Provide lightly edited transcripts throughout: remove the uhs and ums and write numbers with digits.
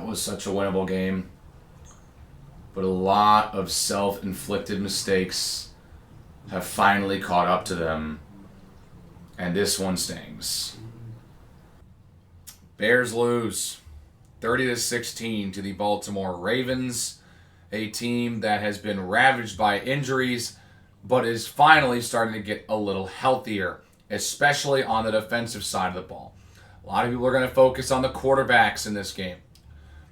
was such a winnable game. But a lot of self-inflicted mistakes have finally caught up to them. And this one stings. Bears lose 30-16 to the Baltimore Ravens, a team that has been ravaged by injuries, but is finally starting to get a little healthier, especially on the defensive side of the ball. A lot of people are going to focus on the quarterbacks in this game.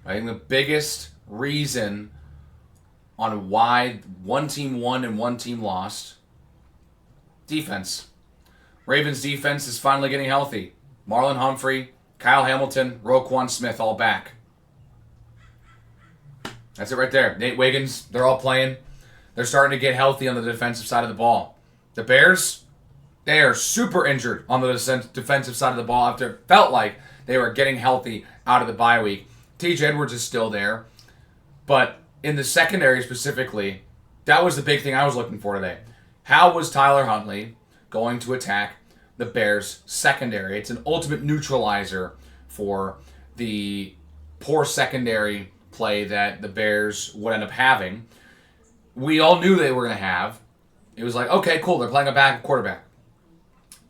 I think the biggest reason on why one team won and one team lost, defense. Ravens defense is finally getting healthy. Marlon Humphrey, Kyle Hamilton, Roquan Smith all back. That's it right there. Nate Wiggins, they're all playing. They're starting to get healthy on the defensive side of the ball. The Bears, they are super injured on the defensive side of the ball after it felt like they were getting healthy out of the bye week. T.J. Edwards is still there. But in the secondary specifically, that was the big thing I was looking for today. How was Tyler Huntley going to attack the Bears' secondary? It's an ultimate neutralizer for the poor secondary play that the Bears would end up having. We all knew they were going to have. It was like, okay, cool, they're playing a backup quarterback.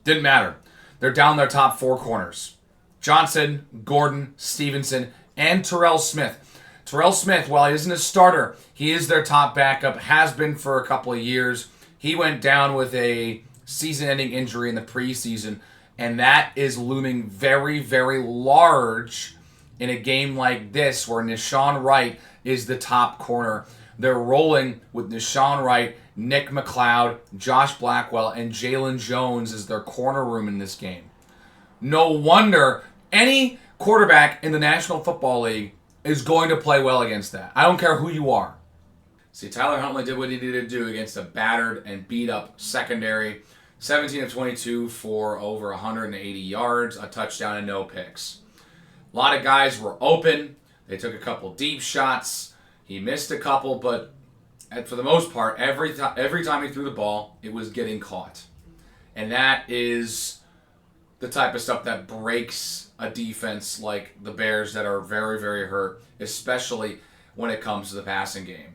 Didn't matter. They're down their top four corners. Johnson, Gordon, Stevenson, and Terrell Smith. Terrell Smith, while he isn't a starter, he is their top backup, has been for a couple of years. He went down with a season-ending injury in the preseason, and that is looming very, very large in a game like this where Nahshon Wright is the top corner. They're rolling with Nahshon Wright, Nick McLeod, Josh Blackwell, and Jalen Jones as their corner room in this game. No wonder any quarterback in the National Football League is going to play well against that. I don't care who you are. See, Tyler Huntley did what he needed to do against a battered and beat-up secondary. 17 of 22 for over 180 yards, a touchdown, and no picks. A lot of guys were open. They took a couple deep shots. He missed a couple, but for the most part, every time he threw the ball, it was getting caught. And that is the type of stuff that breaks a defense like the Bears that are very, very hurt, especially when it comes to the passing game.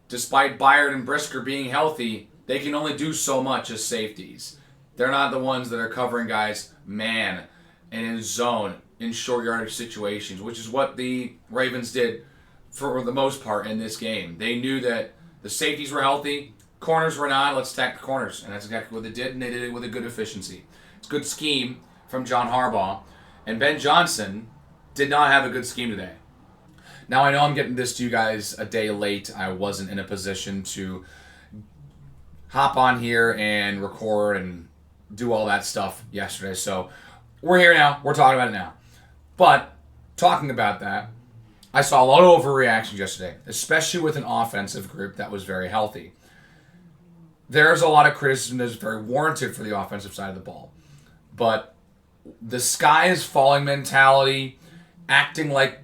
Despite Byard and Brisker being healthy, they can only do so much as safeties. They're not the ones that are covering guys man and in zone in short yardage situations, which is what the Ravens did for the most part in this game. They knew that the safeties were healthy, corners were not. Let's attack the corners. And that's exactly what they did, and they did it with a good efficiency. It's a good scheme from John Harbaugh. And Ben Johnson did not have a good scheme today. Now, I know I'm getting this to you guys a day late. I wasn't in a position to hop on here and record and do all that stuff yesterday. So we're here now. We're talking about it now. But talking about that, I saw a lot of overreactions yesterday, especially with an offensive group that was very healthy. There's a lot of criticism that's very warranted for the offensive side of the ball. But the sky is falling mentality, acting like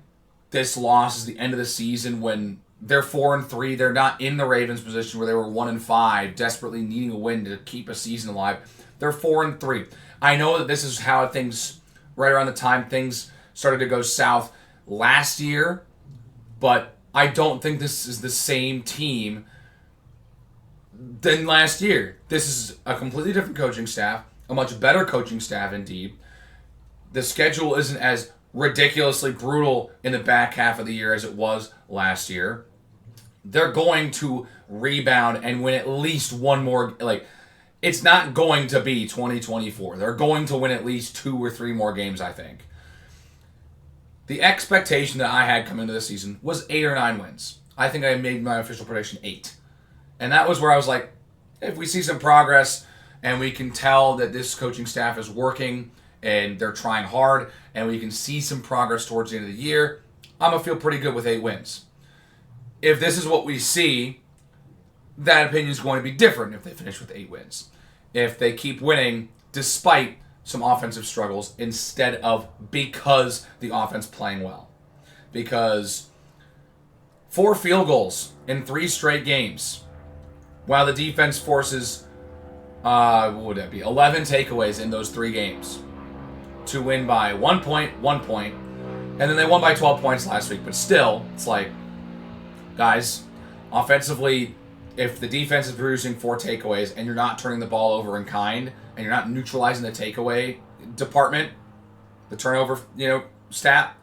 this loss is the end of the season when they're 4-3. They're not in the Ravens position where they were 1-5, desperately needing a win to keep a season alive. They're 4-3. I know that this is how things, right around the time things started to go south last year, but I don't think this is the same team than last year. This is a completely different coaching staff, a much better coaching staff indeed. The schedule isn't as ridiculously brutal in the back half of the year as it was last year. They're going to rebound and win at least one more. It's not going to be 2024. They're going to win at least 2 or 3 more games, I think. The expectation that I had coming into the season was 8 or 9 wins. I think I made my official prediction 8. And that was where I was like, if we see some progress and we can tell that this coaching staff is working and they're trying hard and we can see some progress towards the end of the year, I'm going to feel pretty good with 8 wins. If this is what we see, that opinion is going to be different if they finish with 8 wins. If they keep winning despite some offensive struggles instead of because the offense playing well. Because 4 field goals in 3 straight games, while the defense forces, what would that be, 11 takeaways in those 3 games to win by 1 point, 1 point, And then they won by 12 points last week. But still, it's like, guys, offensively, if the defense is producing 4 takeaways and you're not turning the ball over in kind and you're not neutralizing the takeaway department, the turnover, stat,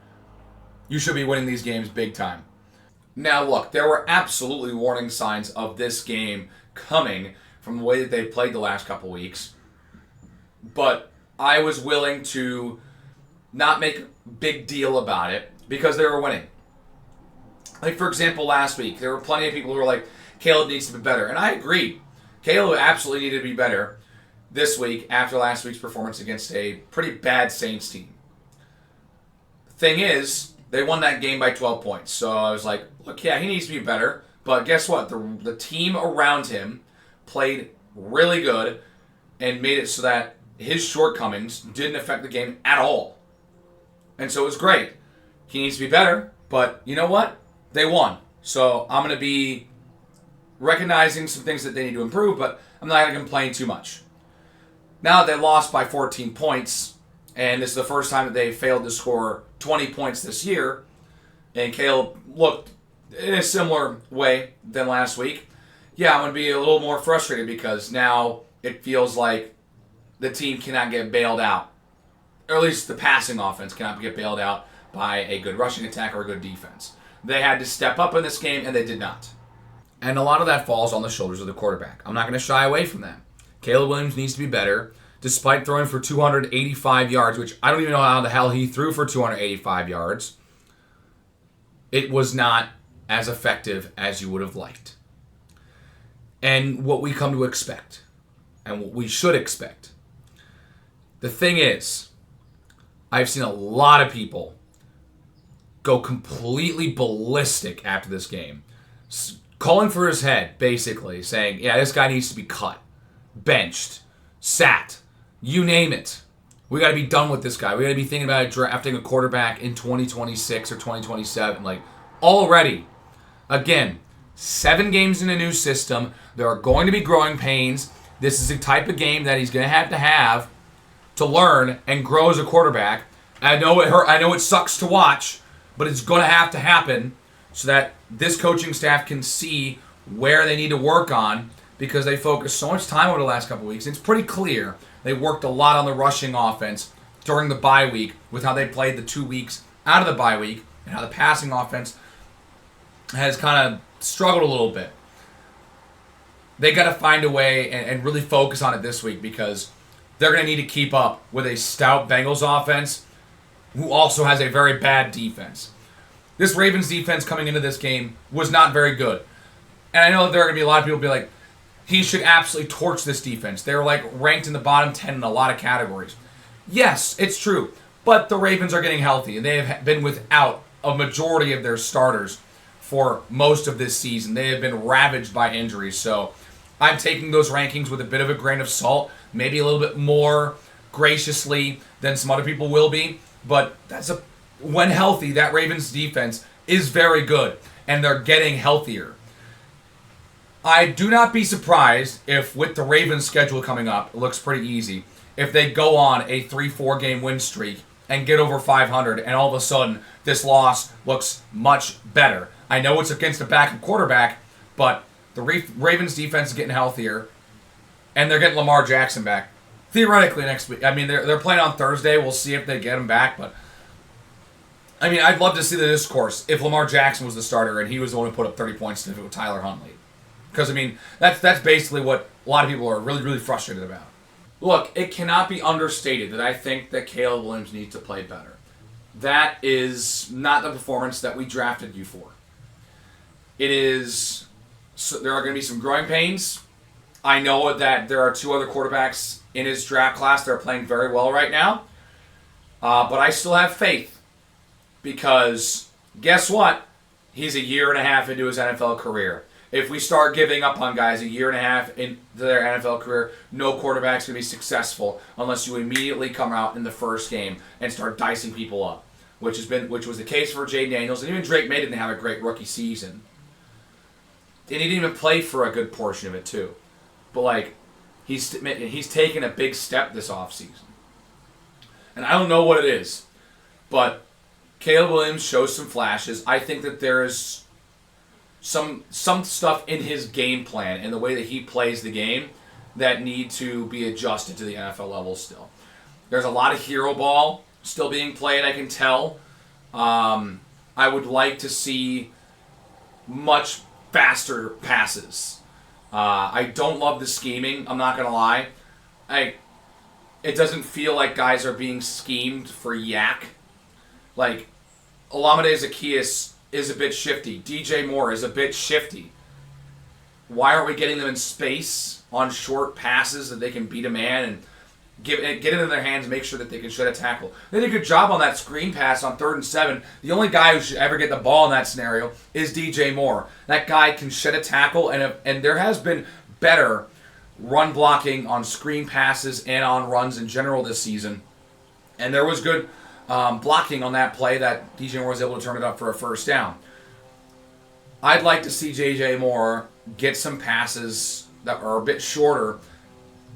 you should be winning these games big time. Now, look, there were absolutely warning signs of this game coming from the way that they've played the last couple weeks. But I was willing to not make a big deal about it because they were winning. Like, for example, last week, there were plenty of people who were like, Caleb needs to be better. And I agreed. Caleb absolutely needed to be better this week after last week's performance against a pretty bad Saints team. Thing is, they won that game by 12 points. So I was like, look, yeah, he needs to be better. But guess what? The team around him played really good and made it so that his shortcomings didn't affect the game at all. And so it was great. He needs to be better, but you know what? They won. So I'm going to be recognizing some things that they need to improve, but I'm not going to complain too much. Now that they lost by 14 points, and this is the first time that they failed to score 20 points this year, and Caleb looked in a similar way than last week, yeah, I'm going to be a little more frustrated because now it feels like the team cannot get bailed out. Or at least the passing offense cannot get bailed out by a good rushing attack or a good defense. They had to step up in this game, and they did not. And a lot of that falls on the shoulders of the quarterback. I'm not going to shy away from that. Caleb Williams needs to be better, despite throwing for 285 yards, which I don't even know how the hell he threw for 285 yards. It was not as effective as you would have liked. And what we come to expect, and what we should expect. The thing is, I've seen a lot of people go completely ballistic after this game. Calling for his head, basically, saying, yeah, this guy needs to be cut, benched, sat, you name it. We got to be done with this guy. We got to be thinking about drafting a quarterback in 2026 or 2027. Like, already, again, 7 games in a new system. There are going to be growing pains. This is the type of game that he's going to have to learn and grow as a quarterback. I know it hurt. I know it sucks to watch, but it's going to have to happen so that this coaching staff can see where they need to work on because they focused so much time over the last couple weeks. It's pretty clear they worked a lot on the rushing offense during the bye week with how they played the 2 weeks out of the bye week and how the passing offense has kind of struggled a little bit. They got to find a way and really focus on it this week because they're going to need to keep up with a stout Bengals offense who also has a very bad defense. This Ravens defense coming into this game was not very good. And I know that there are going to be a lot of people be like, he should absolutely torch this defense. They're like ranked in the bottom 10 in a lot of categories. Yes, it's true. But the Ravens are getting healthy, and they have been without a majority of their starters for most of this season. They have been ravaged by injuries. So I'm taking those rankings with a bit of a grain of salt, maybe a little bit more graciously than some other people will be. But when healthy, that Ravens defense is very good, and they're getting healthier. I do not be surprised if, with the Ravens schedule coming up, it looks pretty easy, if they go on a 3-4 game win streak and get over 500, and all of a sudden this loss looks much better. I know it's against a backup quarterback, but the Ravens defense is getting healthier, and they're getting Lamar Jackson back. Theoretically next week. I mean, they're playing on Thursday. We'll see if they get him back, but I mean, I'd love to see the discourse if Lamar Jackson was the starter and he was the one who put up 30 points to Tyler Huntley. Because, I mean, that's basically what a lot of people are really, really frustrated about. Look, it cannot be understated that I think that Caleb Williams needs to play better. That is not the performance that we drafted you for. It is... So there are going to be some growing pains. I know that there are 2 other quarterbacks in his draft class that are playing very well right now. But I still have faith. Because, guess what? He's a year and a half into his NFL career. If we start giving up on guys a year and a half into their NFL career, no quarterback's going to be successful unless you immediately come out in the first game and start dicing people up, which was the case for Jay Daniels. And even Drake May didn't have a great rookie season. And he didn't even play for a good portion of it, too. But, like, he's taken a big step this offseason. And I don't know what it is, but Caleb Williams shows some flashes. I think that there is some stuff in his game plan and the way that he plays the game that need to be adjusted to the NFL level still. There's a lot of hero ball still being played, I can tell. I would like to see much faster passes. I don't love the scheming, I'm not going to lie. It doesn't feel like guys are being schemed for yak. Like, Olamide Zaccheaus is a bit shifty. DJ Moore is a bit shifty. Why aren't we getting them in space on short passes that they can beat a man and get it in their hands and make sure that they can shed a tackle? They did a good job on that screen pass on 3rd and 7. The only guy who should ever get the ball in that scenario is DJ Moore. That guy can shed a tackle, and there has been better run blocking on screen passes and on runs in general this season. And there was good blocking on that play that DJ Moore was able to turn it up for a first down. I'd like to see JJ Moore get some passes that are a bit shorter,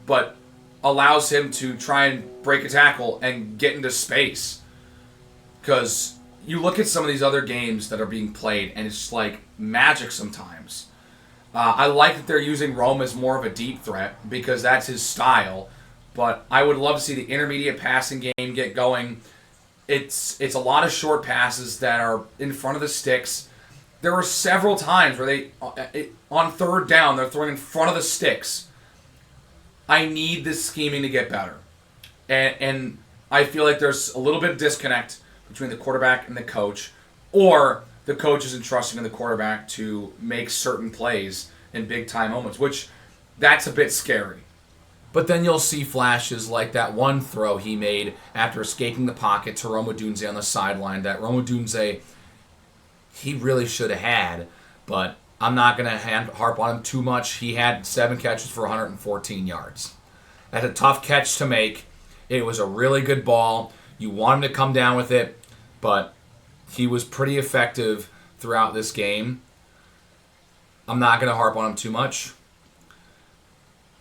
but allows him to try and break a tackle and get into space. Because you look at some of these other games that are being played, and it's just like magic sometimes. I like that they're using Rome as more of a deep threat because that's his style, but I would love to see the intermediate passing game get going. It's a lot of short passes that are in front of the sticks. There were several times where they, on 3rd down, they're throwing in front of the sticks. I need this scheming to get better. And I feel like there's a little bit of disconnect between the quarterback and the coach, or the coach is entrusting the quarterback to make certain plays in big-time moments, which that's a bit scary. But then you'll see flashes like that one throw he made after escaping the pocket to Rome Odunze on the sideline that Rome Odunze, he really should have had, but I'm not going to harp on him too much. He had 7 catches for 114 yards. That's a tough catch to make. It was a really good ball. You want him to come down with it, but he was pretty effective throughout this game. I'm not going to harp on him too much.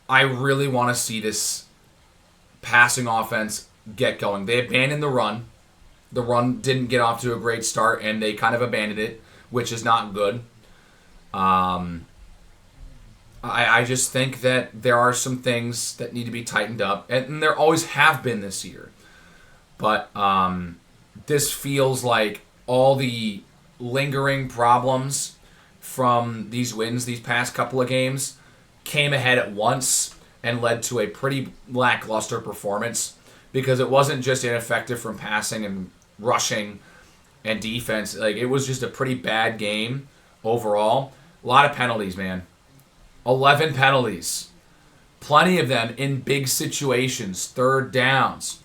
I really want to see this passing offense get going. They abandoned the run. The run didn't get off to a great start, and they kind of abandoned it, which is not good. I just think that there are some things that need to be tightened up, and there always have been this year. But this feels like all the lingering problems from these wins, these past couple of games, came ahead at once and led to a pretty lackluster performance because it wasn't just ineffective from passing and rushing and defense. Like, it was just a pretty bad game overall. A lot of penalties, man. 11 penalties. Plenty of them in big situations, 3rd downs,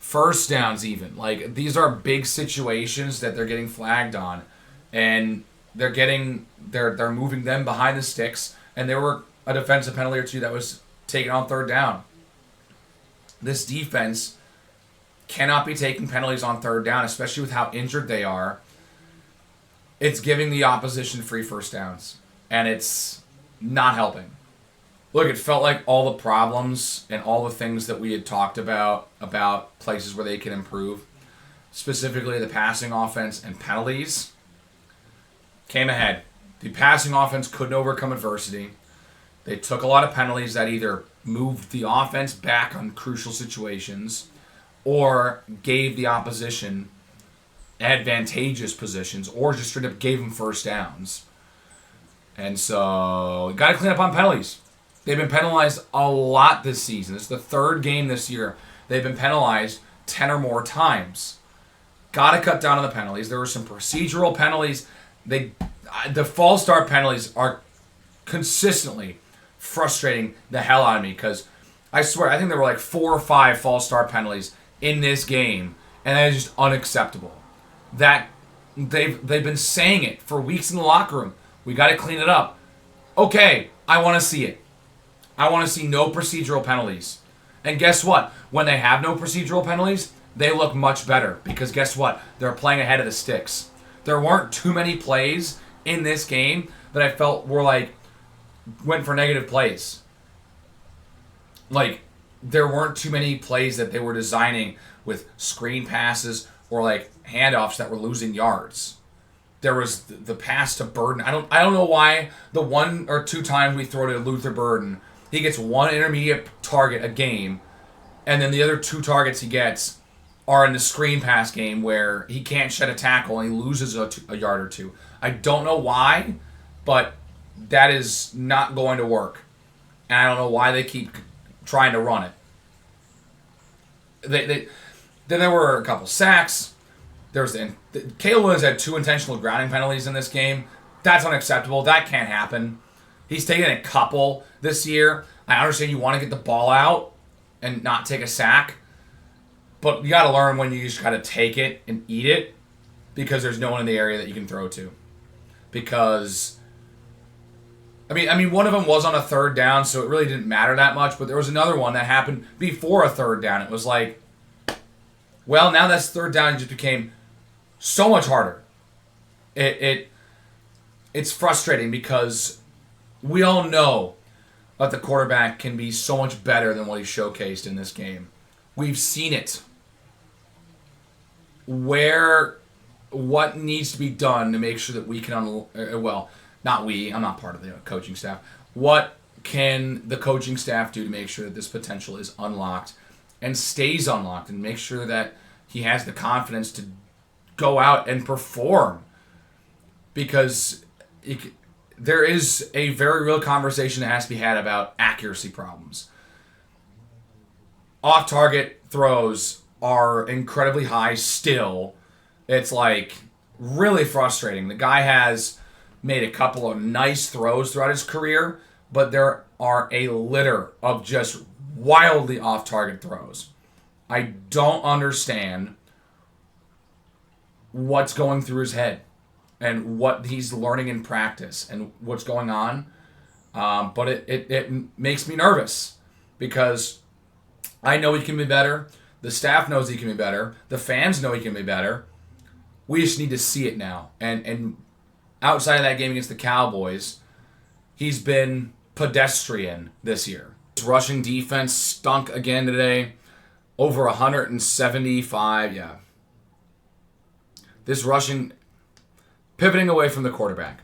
1st downs even. Like, these are big situations that they're getting flagged on, and they're moving them behind the sticks, and there were a defensive penalty or two that was taken on 3rd down. This defense cannot be taking penalties on 3rd down, especially with how injured they are. It's giving the opposition free 1st downs, and it's not helping. Look, it felt like all the problems and all the things that we had talked about places where they can improve, specifically the passing offense and penalties, came ahead. The passing offense couldn't overcome adversity. They took a lot of penalties that either moved the offense back on crucial situations or gave the opposition advantageous positions or just straight up gave them 1st downs. And so, got to clean up on penalties. They've been penalized a lot this season. It's the 3rd game this year. They've been penalized 10 or more times. Got to cut down on the penalties. There were some procedural penalties. The false start penalties are consistently frustrating the hell out of me because I swear, I think there were like 4 or 5 false start penalties in this game, and that is just unacceptable. That they've been saying it for weeks in the locker room. We got to clean it up. Okay, I want to see it. I want to see no procedural penalties. And guess what? When they have no procedural penalties, they look much better because guess what? They're playing ahead of the sticks. There weren't too many plays in this game that I felt were like went for negative plays. Like, there weren't too many plays that they were designing with screen passes or like handoffs that were losing yards. There was the pass to Burden. I don't know why the 1 or 2 times we throw to Luther Burden, he gets 1 intermediate target a game, and then the other 2 targets he gets are in the screen pass game where he can't shed a tackle and he loses a yard or 2. I don't know why, but that is not going to work. And I don't know why they keep trying to run it. Then there were a couple sacks. Caleb Williams had 2 intentional grounding penalties in this game. That's unacceptable. That can't happen. He's taken a couple this year. I understand you want to get the ball out and not take a sack, but you got to learn when you just got to take it and eat it because there's no one in the area that you can throw to. Because I mean, one of them was on a 3rd down, so it really didn't matter that much. But there was another one that happened before a 3rd down. It was like, well, now that's 3rd down. It just became so much harder. It's frustrating because we all know that the quarterback can be so much better than what he showcased in this game. We've seen it. What needs to be done to make sure that we can, not we, I'm not part of the coaching staff. What can the coaching staff do to make sure that this potential is unlocked and stays unlocked and make sure that he has the confidence to go out and perform? Because there is a very real conversation that has to be had about accuracy problems. Off-target throws are incredibly high still. It's like really frustrating. The guy has made a couple of nice throws throughout his career, but there are a litter of just wildly off-target throws. I don't understand what's going through his head and what he's learning in practice and what's going on. But it makes me nervous because I know he can be better. The staff knows he can be better. The fans know he can be better. We just need to see it now. And outside of that game against the Cowboys, he's been pedestrian this year. His rushing defense stunk again today. Over 175, yeah. This rushing, pivoting away from the quarterback.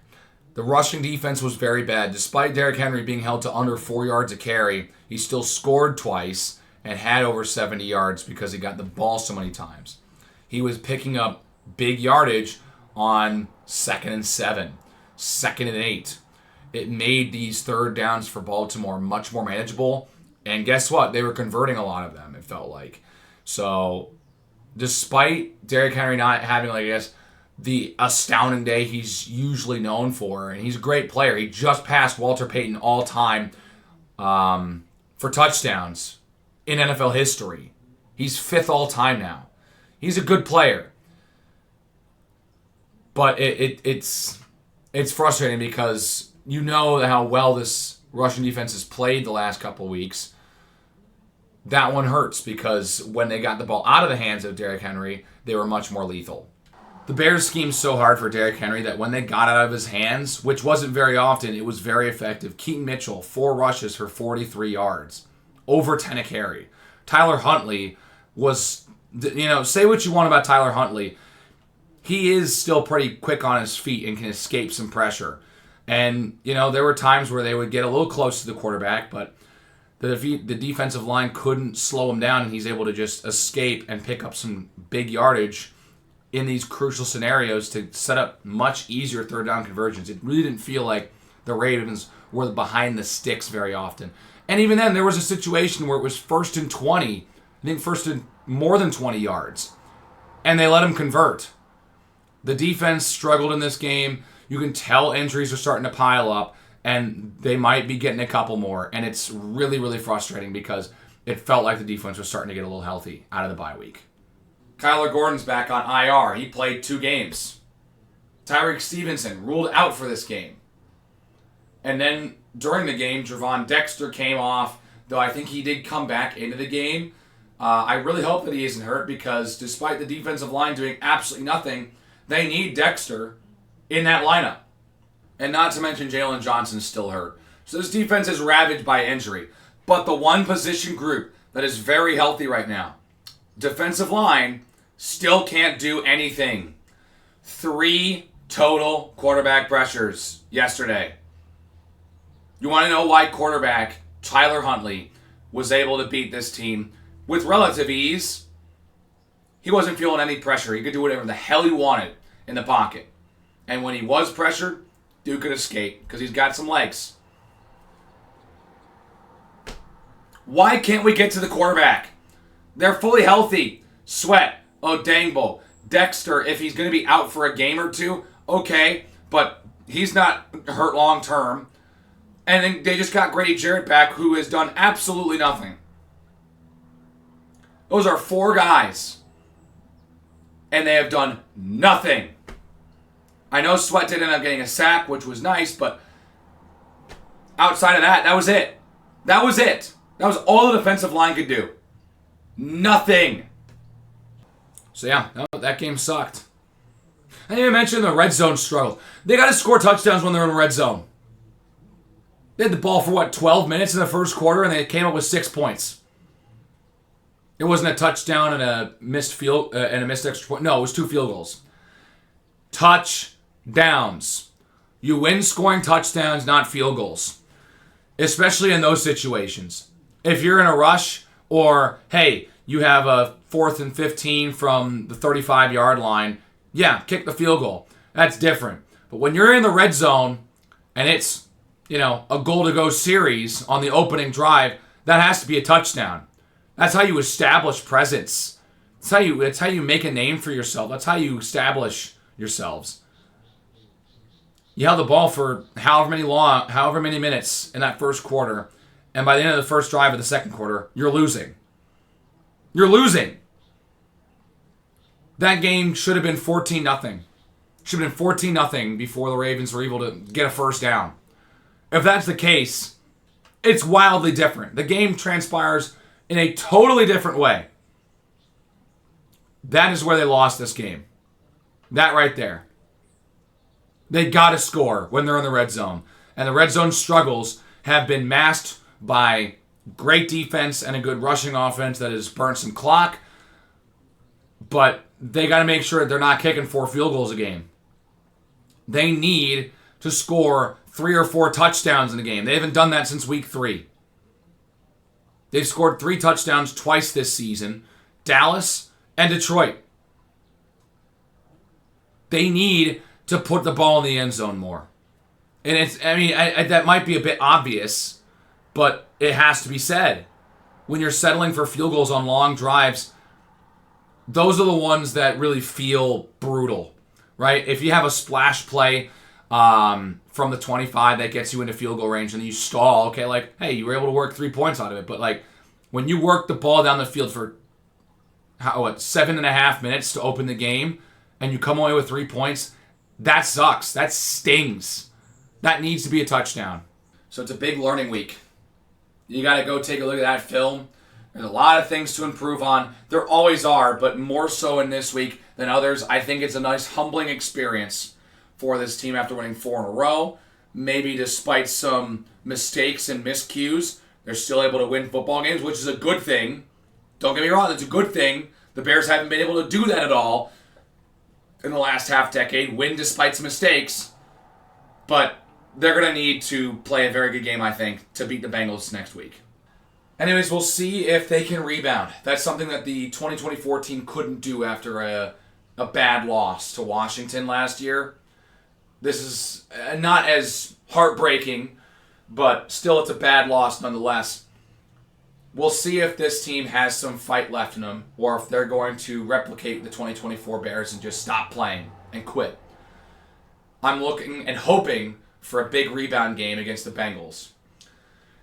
The rushing defense was very bad. Despite Derrick Henry being held to under 4 yards a carry, he still scored twice and had over 70 yards because he got the ball so many times. He was picking up big yardage on 2nd and 7, 2nd and 8. It made these 3rd downs for Baltimore much more manageable. And guess what? They were converting a lot of them, it felt like. So, despite Derrick Henry not having, the astounding day he's usually known for, and he's a great player. He just passed Walter Payton all time for touchdowns in NFL history. He's 5th all time now. He's a good player. But it's frustrating because you know how well this Russian defense has played the last couple of weeks. That one hurts because when they got the ball out of the hands of Derrick Henry, they were much more lethal. The Bears schemed so hard for Derrick Henry that when they got it out of his hands, which wasn't very often, it was very effective. Keaton Mitchell, 4 rushes for 43 yards. Over 10 a carry. Tyler Huntley was, say what you want about Tyler Huntley. He is still pretty quick on his feet and can escape some pressure. And, there were times where they would get a little close to the quarterback, but the defensive line couldn't slow him down, and he's able to just escape and pick up some big yardage in these crucial scenarios to set up much easier 3rd down conversions. It really didn't feel like the Ravens were behind the sticks very often. And even then, there was a situation where it was 1st and 20, I think 1st and more than 20 yards, and they let him convert. The defense struggled in this game. You can tell injuries are starting to pile up, and they might be getting a couple more. And it's really, really frustrating because it felt like the defense was starting to get a little healthy out of the bye week. Kyler Gordon's back on IR. He played 2 games. Tyreek Stevenson ruled out for this game. And then during the game, Javon Dexter came off, though I think he did come back into the game. I really hope that he isn't hurt because despite the defensive line doing absolutely nothing, they need Dexter in that lineup. And not to mention Jalen Johnson's still hurt. So this defense is ravaged by injury. But the one position group that is very healthy right now, defensive line, Still can't do anything. 3 total quarterback pressures yesterday. You want to know why quarterback Tyler Huntley was able to beat this team with relative ease? He wasn't feeling any pressure. He could do whatever the hell he wanted in the pocket. And when he was pressured, dude could escape because he's got some legs. Why can't we get to the quarterback? They're fully healthy. Sweat, Odangbo, Dexter, if he's going to be out for a game or two, okay, but he's not hurt long term. And then they just got Grady Jarrett back, who has done absolutely nothing. Those are 4 guys. And they have done nothing. I know Sweat did end up getting a sack, which was nice, but outside of that, that was it. That was it. That was all the defensive line could do. Nothing. So yeah, that game sucked. I didn't even mention the red zone struggle. They got to score touchdowns when they're in the red zone. They had the ball for 12 minutes in the first quarter, and they came up with 6 points. It wasn't a touchdown and a missed extra point. No, it was 2 field goals. Touchdowns. You win scoring touchdowns, not field goals. Especially in those situations. If you're in a rush, or, hey, you have a 4th and 15 from the 35-yard line, yeah, kick the field goal. That's different. But when you're in the red zone, and it's, a goal-to-go series on the opening drive, that has to be a touchdown. That's how you establish presence. That's how you make a name for yourself. That's how you establish yourselves. You held the ball for however many minutes in that first quarter, and by the end of the first drive of the second quarter, you're losing. You're losing. That game should have been 14-0. Should have been 14-0 before the Ravens were able to get a first down. If that's the case, it's wildly different. The game transpires in a totally different way. That is where they lost this game. That right there. They got to score when they're in the red zone. And the red zone struggles have been masked by great defense and a good rushing offense that has burnt some clock. But they got to make sure they're not kicking 4 field goals a game. They need to score 3 or 4 touchdowns in a game. They haven't done that since week 3. They've scored 3 touchdowns twice this season. Dallas and Detroit. They need to put the ball in the end zone more. And that might be a bit obvious, but it has to be said. When you're settling for field goals on long drives, those are the ones that really feel brutal, right? If you have a splash play from the 25 that gets you into field goal range and then you stall, okay, hey, you were able to work 3 points out of it. But when you work the ball down the field for 7.5 minutes to open the game and you come away with 3 points, that sucks. That stings. That needs to be a touchdown. So it's a big learning week. You got to go take a look at that film. There's a lot of things to improve on. There always are, but more so in this week than others. I think it's a nice humbling experience for this team after winning 4 in a row. Maybe despite some mistakes and miscues, they're still able to win football games, which is a good thing. Don't get me wrong, it's a good thing. The Bears haven't been able to do that at all in the last half decade, win despite some mistakes. But they're going to need to play a very good game, I think, to beat the Bengals next week. Anyways, we'll see if they can rebound. That's something that the 2024 team couldn't do after a bad loss to Washington last year. This is not as heartbreaking, but still it's a bad loss nonetheless. We'll see if this team has some fight left in them, or if they're going to replicate the 2024 Bears and just stop playing and quit. I'm looking and hoping for a big rebound game against the Bengals.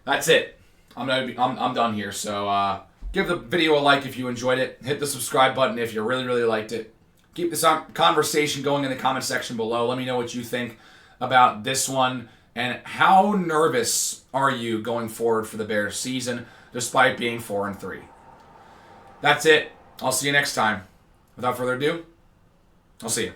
That's it. I'm done here. So give the video a like if you enjoyed it. Hit the subscribe button if you really, really liked it. Keep this conversation going in the comment section below. Let me know what you think about this one. And how nervous are you going forward for the Bears season, despite being 4-3? That's it. I'll see you next time. Without further ado, I'll see you.